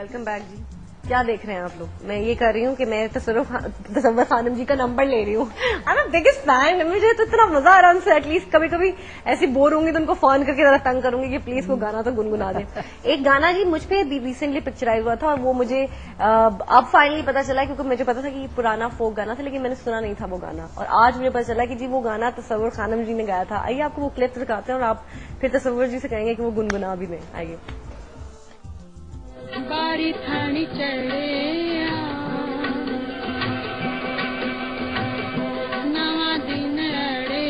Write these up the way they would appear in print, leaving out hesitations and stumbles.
Welcome back जी। क्या देख रहे हैं आप लोग? मैं ये कर रही हूँ कि मैं तसव्वुर खानम जी का नंबर ले रही हूँ। I am biggest fan. मुझे तो इतना मजा आ रहा है उनसे। एटलीस्ट कभी कभी ऐसी बोर होंगी तो उनको फोन करके जरा तंग करूंगी कि प्लीज वो गाना तो गुनगुना दे। एक गाना जी मुझ पे रिसेंटली पिक्चराइज हुआ था और वो मुझे अब फाइनली पता चला, क्योंकि मुझे पता था कि पुराना फोक गाना था लेकिन मैंने सुना नहीं था वो गाना, और आज मुझे पता चला कि जी वो गाना तसव्वुर खानम जी ने गाया था। आइए आपको वो क्लिप दिखाते हैं और आप फिर तसव्वुर जी से कहेंगे कि वो गुनगुना भी दें। आइए। बारी थानी चढ़े नवा दिन अड़े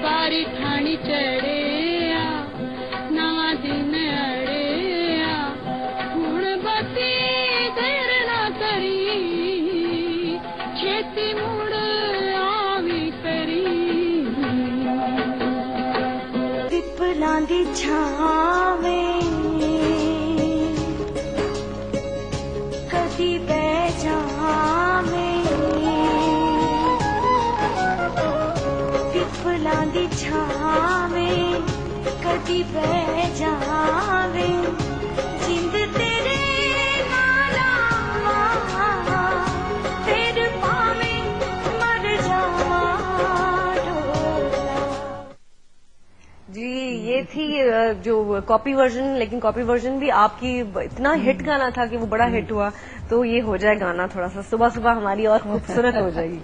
बारी थानी चढ़े नवा दिन अड़े हुण बती देर ना करी खेती मुड़ आवी करी पिपलां दी छावें कदी बह जावें पिपलां दी छावें कदी बह जावें जिंद तेरे नाला फिर पावें मर जावा जी ये थी जो कॉपी वर्जन, लेकिन कॉपी वर्जन भी आपकी इतना हिट गाना था कि वो बड़ा हिट हुआ। तो ये हो जाए गाना थोड़ा सा सुबह सुबह हमारी और खूबसूरत हो जाएगी।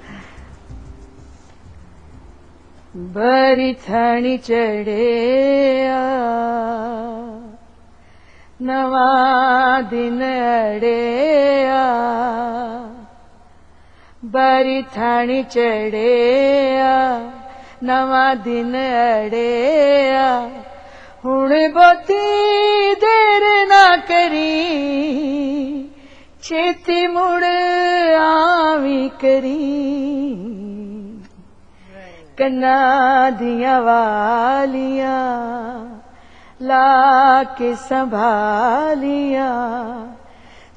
बरी थानी चढ़े नवा दिन अड़े बरी थानी चढ़े नवा दिन अड़े हुण बहुती देर ना करी छेती मुड़ आवी करी कन्ना दिया वालियां ला के संभालिया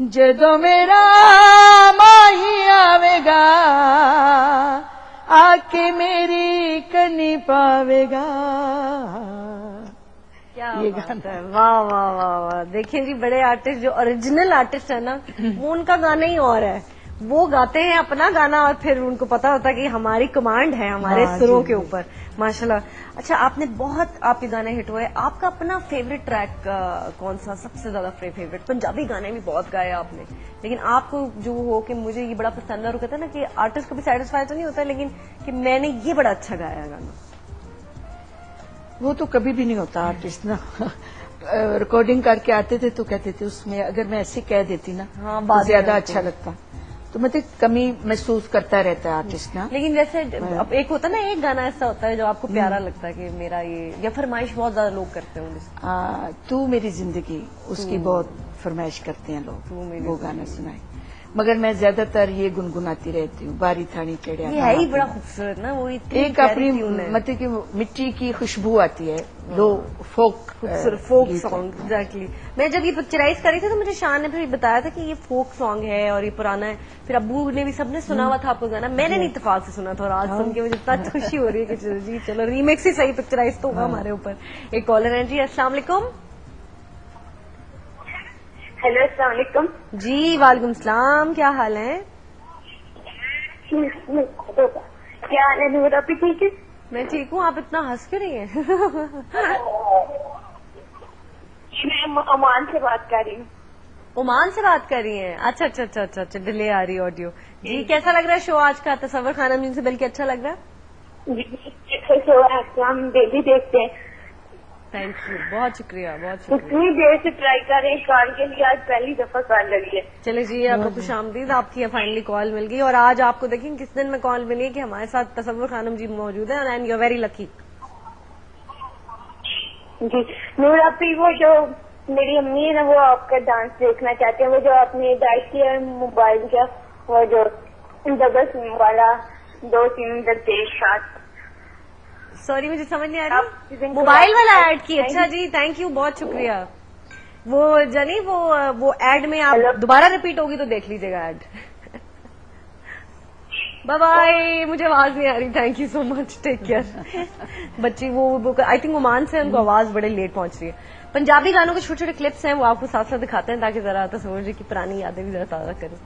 जदों मेरा माही आवेगा आके मेरी कनी पावेगा। क्या ये बात है, वाह वाह वाह वाह। देखिए जी, बड़े आर्टिस्ट जो ओरिजिनल आर्टिस्ट है ना, वो उनका गाना ही और है। वो गाते हैं अपना गाना और फिर उनको पता होता है कि हमारी कमांड है हमारे सुरों के ऊपर। माशाल्लाह। अच्छा, आपने बहुत आपके गाने हिट हुए। आपका अपना फेवरेट ट्रैक कौन सा सबसे ज्यादा फेवरेट? पंजाबी गाने भी बहुत गाए आपने, लेकिन आपको जो हो कि मुझे ये बड़ा पसंद है, और कहते हैं ना कि आर्टिस्ट कभी सेटिस्फाई तो नहीं होता, लेकिन कि मैंने ये बड़ा अच्छा गाया गाना। वो तो कभी भी नहीं होता आर्टिस्ट ना। रिकॉर्डिंग करके आते थे तो कहते थे उसमें अगर मैं ऐसे कह देती ना हाँ, तो बात ज्यादा करते अच्छा हैं। लगता। तो मतलब कमी महसूस करता रहता है आर्टिस्ट ना। लेकिन जैसे अब एक होता है ना, एक गाना ऐसा होता है जो आपको प्यारा लगता है कि मेरा ये, या फरमाइश बहुत ज्यादा लोग करते होंगे। तू मेरी जिंदगी, उसकी बहुत फरमाइश करते हैं तू लोग, मेरी वो गाना सुनाए। मगर मैं ज्यादातर ये गुनगुनाती रहती हूँ, बारी थानी चढ़िया। ये है ही बड़ा खूबसूरत ना, वो इतनी एक प्यारी अपनी ट्यून है। मतलब कि मिट्टी की खुशबू आती है, लो फोक खूबसूरत फोक गीत है। सॉन्ग। एग्जैक्टली। मैं जब ये पिक्चराइज करी थी तो मुझे शान ने फिर बताया था कि ये फोक सॉन्ग है और ये पुराना है। फिर अब्बू ने भी सबने सुना हुआ था आपको गाना, मैंने नहीं इत्तेफाक से सुना था, और आज सुन के मुझे इतना खुशी हो रही है कि जी चलो रीमेक्स ही सही, पिक्चराइज तो होगा हमारे ऊपर। एक कॉलर है जी। अस्सलाम वालेकुम। हेलो, अस्सलाम वालेकुम। जी वालेकुम सलाम, क्या हाल है? क्या हाल है नूर? आप ठीक है? मैं ठीक हूँ। आप इतना हंस क्यों रही हैं? मैं ओमान से बात कर रही हूँ। ओमान से बात कर रही हैं? अच्छा अच्छा अच्छा अच्छा अच्छा, डिले आ रही है ऑडियो। जी कैसा लग रहा है शो आज का? तसव्वुर खानम जी से बल्कि अच्छा लग रहा है। हम डेली देखते हैं। थैंक यू, बहुत शुक्रिया बहुत शुक्रिया। इतनी देर से ट्राई कर रहे हैं कॉल के लिए, आज पहली दफा कॉल लगी है। चले जी, आपको खुशामदीद, आपकी फाइनली कॉल मिल गई। और आज आपको देखेंगे किस दिन में कॉल मिली है कि हमारे साथ तसव्वुर खानम जी मौजूद है, and you are very lucky. जी नूर आपी, वो जो मेरी अम्मी है ना, वो आपका डांस देखना चाहते हैं। वो जो आपने डाइट किया मोबाइल का, वो जो डबल सिम वाला, 2 सिम दरपेश साथ। सॉरी मुझे समझ नहीं आ आप रही। मोबाइल वाला ऐड की? अच्छा जी, थैंक यू, बहुत शुक्रिया। वो जानी वो एड में आप दोबारा रिपीट होगी तो देख लीजिएगा एड। Bye bye. मुझे आवाज नहीं आ रही, thank you so much, take care. बच्ची वो आई थिंक ओमान से उनको आवाज बड़े लेट पहुंच रही है। पंजाबी गानों के छोटे छोटे क्लिप्स हैं, वो आपको साथ साथ दिखाते हैं ताकि जरा तस्वीर जी की पुरानी यादें भी जरा ताजा करें।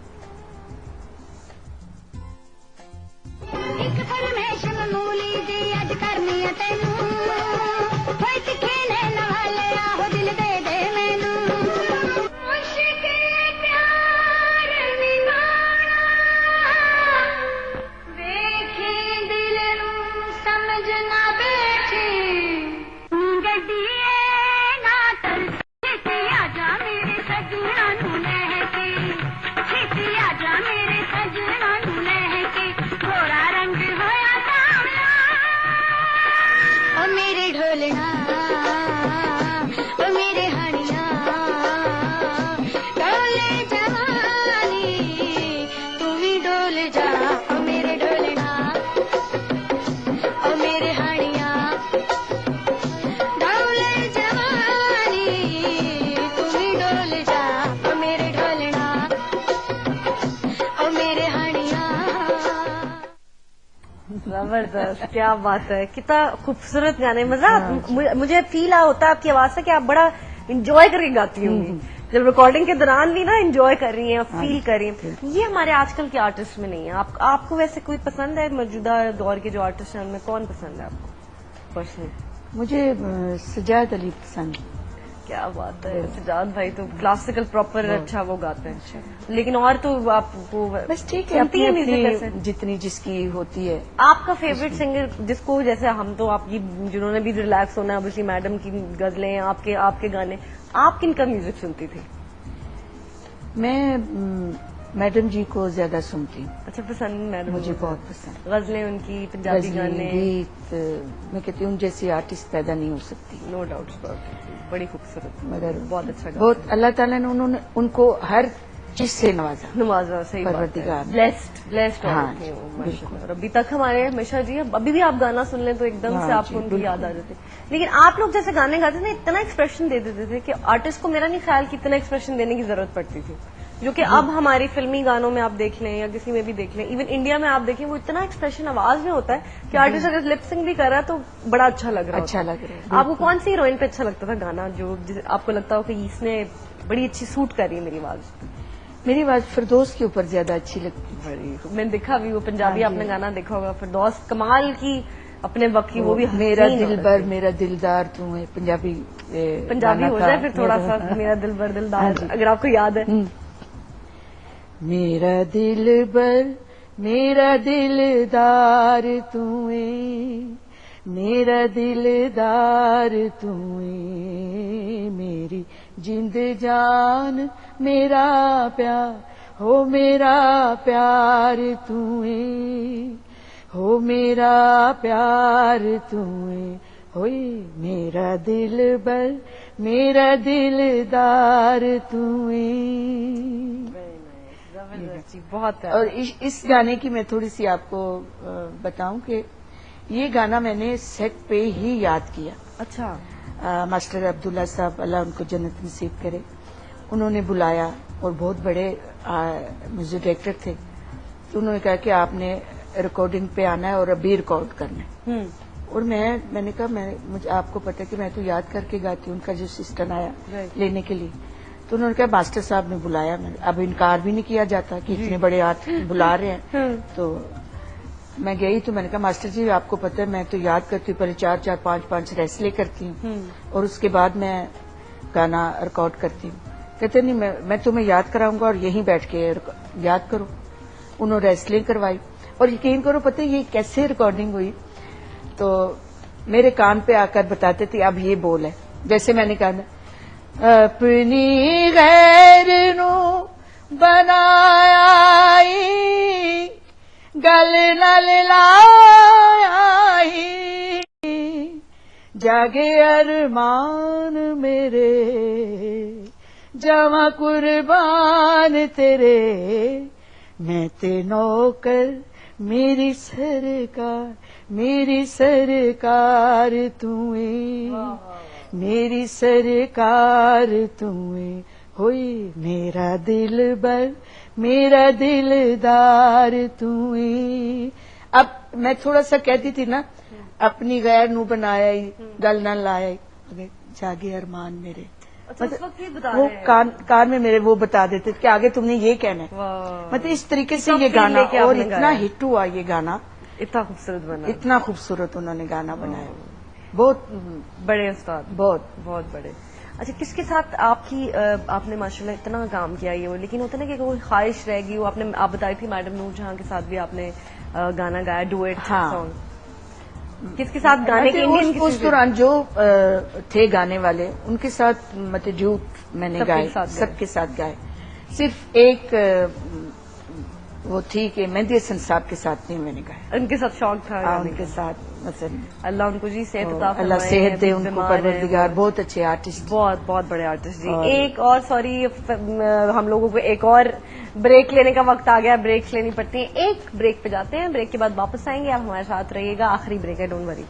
जबरदस्त, क्या बात है, कितना खूबसूरत गाने। मजा मुझे फील होता है आपकी आवाज से कि आप बड़ा इंजॉय करके गाती होंगी। जब रिकॉर्डिंग के दौरान भी ना इंजॉय कर रही हैं, फील कर रही हैं। ये हमारे आजकल के आर्टिस्ट में नहीं है। आपको वैसे कोई पसंद है मौजूदा दौर के जो आर्टिस्ट हैं उनमें कौन पसंद है आपको पर्सनली? मुझे सजाद अली पसंद। क्या बात है, सजाद भाई तो क्लासिकल प्रॉपर अच्छा वो गाते हैं। लेकिन और तो आपको बस ठीक है, सुनती है म्यूजिक कैसे? जितनी जिसकी होती है। आपका फेवरेट सिंगर जिसको, जैसे हम तो आपकी जिन्होंने भी रिलैक्स होना है, ऑब्वियसली मैडम की गजलें, आपके गाने, आप किनका म्यूजिक सुनती थी? मैं मैडम जी को ज्यादा सुनती हूँ। अच्छा, पसंद मैडम? मुझे बहुत पसंद। गजलें उनकी, पंजाबी गाने, गीत, मैं कहती हूँ जैसी आर्टिस्ट पैदा नहीं हो सकती। नो डाउट, बड़ी खूबसूरत, मगर बहुत अच्छा गाना। बहुत अल्लाह ताला ने उन्होंने उनको हर चीज से नवाजा। सही बात परवरदिगार है, ब्लेस्ड हाँ, माशाल्लाह। और अभी तक हमारे हमेशा जी, अभी भी आप गाना सुन लें तो एकदम से आपको उनकी याद आ जाती है। लेकिन आप लोग जैसे गाने गाते थे इतना एक्सप्रेशन दे देते थे कि आर्टिस्ट को मेरा नहीं ख्याल कि इतना एक्सप्रेशन देने की जरूरत पड़ती थी, जो कि अब हमारी फिल्मी गानों में आप देख लें या किसी में भी देख लें, इवन इंडिया में आप देखें, वो इतना एक्सप्रेशन आवाज में होता है कि आर्टिस्ट अगर लिप सिंग भी कर रहा है तो बड़ा अच्छा लग रहा है। आपको कौन सी हीरोइन पे अच्छा लगता था गाना, जो आपको लगता हो कि इसने बड़ी अच्छी सूट कर रही है मेरी आवाज? मेरी आवाज फिरदौस के ऊपर ज्यादा अच्छी लगती है। बड़ी, मैंने देखा भी वो पंजाबी आपने गाना देखा होगा, फिरदौस कमाल की अपने वक्त की, वो भी मेरा दिलबर मेरा दिलदार तू है। पंजाबी हो जाए फिर थोड़ा सा, मेरा दिलबर दिलदार, अगर आपको याद है। मेरा दिलबर मेरा दिलदार तू है, मेरा दिलदार तू है, मेरी जिंद जान मेरा प्यार, हो मेरा प्यार तू है, हो मेरा प्यार तू है, होए मेरा दिलबर मेरा दिलदार तू है। बहुत है। और इस गाने की मैं थोड़ी सी आपको बताऊं कि ये गाना मैंने सेट पे ही याद किया। अच्छा। मास्टर अब्दुल्ला साहब, अल्लाह उनको जन्नत नसीब करे, उन्होंने बुलाया और बहुत बड़े म्यूजिक डायरेक्टर थे, तो उन्होंने कहा कि आपने रिकॉर्डिंग पे आना है और अभी रिकॉर्ड करना है। और मैंने कहा मुझे आपको पता है कि मैं तो याद करके गाती हूँ। उनका जो सिस्टम आया लेने के लिए, तो उन्होंने कहा मास्टर साहब ने बुलाया, अब इनकार भी नहीं किया जाता कि इतने बड़े आर्टिस्ट बुला रहे हैं। तो मैं गई तो मैंने कहा मास्टर जी आपको पता है मैं तो याद करती हूँ, पहले 4-4, 5-5 रेसले करती हूँ और उसके बाद मैं गाना रिकॉर्ड करती हूँ। कहते नहीं मैं तुम्हें याद कराऊंगा और यहीं बैठ के याद करो। उन्होंने रेसलिंग करवाई और यकीन करो पता है ये कैसे रिकॉर्डिंग हुई, तो मेरे कान पे आकर बताते थे अब ये बोल है। जैसे मैंने कहा अपनी गैर नु बनाया गल नल लाया, जागे अरमान मेरे जमा कुर्बान तेरे, मैं ते नौकर मेरी सरकार तुम्हें, मेरी सरकार तुम्हें, होई मेरा दिलबर मेरा दिलदार तू ही। अब मैं थोड़ा सा कहती थी ना, अपनी गैर नू बनाया ही गल न लाया ही, जागे अरमान मेरे। अच्छा, उस वक्त ये बता वो रहे हैं। कान में मेरे वो बता देते थे कि आगे तुमने ये कहना है। वाह, मतलब इस तरीके से इतना ये feel गाना, लेके और आपने इतना गाया। हिट हुआ ये गाना, इतना खूबसूरत बना, इतना खूबसूरत उन्होंने गाना बनाया, बहुत बड़े उस्ताद, बहुत। बहुत बड़े। अच्छा, किसके साथ आपकी आपने माशाल्लाह इतना काम किया ये वो, लेकिन होता ना कि कोई ख्वाहिश रह गई हो, आपने आप बताई थी मैडम नूर जहां के साथ भी आपने गाना गाया, डुएट हाँ। सॉन्ग। किसके साथ गाने के इंडियन उस दौरान जो थे गाने वाले, उनके साथ मतलब ड्यूट मैंने सबके गाए, साथ गाए। सबके साथ गाए। सिर्फ एक वो थी कि मेहंदी हसन साहब के साथ नहीं मैंने गाया। उनके साथ शौक था गाने उनके का। साथ मतलब अल्लाह उनको जी सेहत अता फरमाए, अल्लाह सेहत दे उनको, बीमार हैं, परवरदिगार, बहुत अच्छे आर्टिस्ट। बहुत बहुत बड़े आर्टिस्ट जी। और- एक और सॉरी, हम लोगों को एक और ब्रेक लेने का वक्त आ गया, ब्रेक लेनी पड़ती है। एक ब्रेक पे जाते हैं, ब्रेक के बाद वापस आएंगे, आप हमारे साथ रहिएगा। आखिरी ब्रेक है, डोंट वरी।